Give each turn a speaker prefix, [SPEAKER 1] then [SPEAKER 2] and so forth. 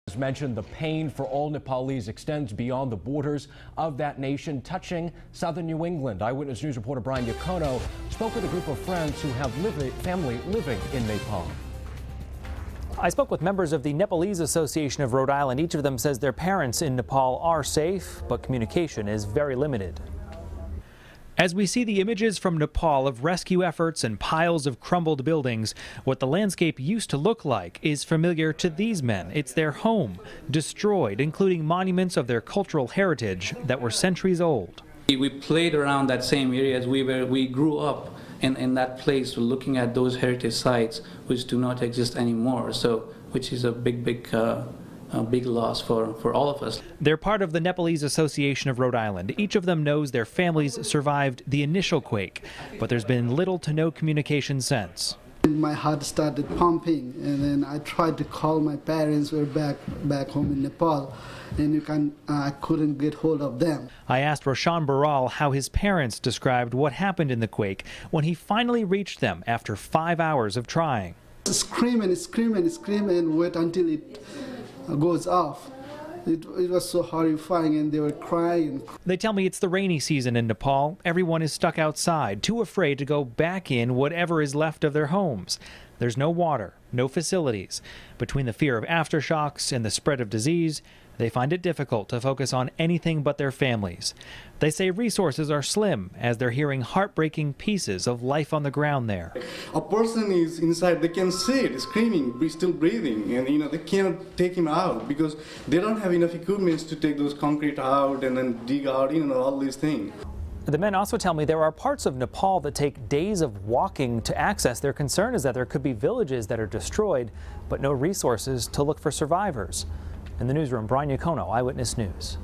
[SPEAKER 1] As mentioned, the pain for all Nepalese extends beyond the borders of that nation, touching southern New England. Eyewitness News reporter Brian Yacono spoke with a group of friends who have family living in Nepal.
[SPEAKER 2] I spoke with members of the Nepalese Association of Rhode Island. Each of them says their parents in Nepal are safe, but communication is very limited. As we see the images from Nepal of rescue efforts and piles of crumbled buildings, what the landscape used to look like is familiar to these men. It's their home, destroyed, including monuments of their cultural heritage that were centuries old.
[SPEAKER 3] We played around that same area as we grew up in that place, looking at those heritage sites which do not exist anymore, so which is a big loss for all of us.
[SPEAKER 2] They're part of the Nepalese Association of Rhode Island. Each of them knows their families survived the initial quake, but there's been little to no communication since.
[SPEAKER 4] My heart started pumping, and then I tried to call my parents. We're back home in Nepal, and I couldn't get hold of them.
[SPEAKER 2] I asked Roshan Baral how his parents described what happened in the quake when he finally reached them after 5 hours of trying.
[SPEAKER 4] Scream and wait until it goes off. It was so horrifying, and they were crying.
[SPEAKER 2] They tell me it's the rainy season in Nepal. Everyone is stuck outside, too afraid to go back in whatever is left of their homes. There's no water, no facilities. Between the fear of aftershocks and the spread of disease, they find it difficult to focus on anything but their families. They say resources are slim as they're hearing heartbreaking pieces of life on the ground there.
[SPEAKER 5] A person is inside, they can see it, screaming, still breathing, and they cannot take him out because they don't have enough equipment to take those concrete out and then dig out, all these things.
[SPEAKER 2] The men also tell me there are parts of Nepal that take days of walking to access. Their concern is that there could be villages that are destroyed, but no resources to look for survivors. In the newsroom, Brian Yacono, Eyewitness News.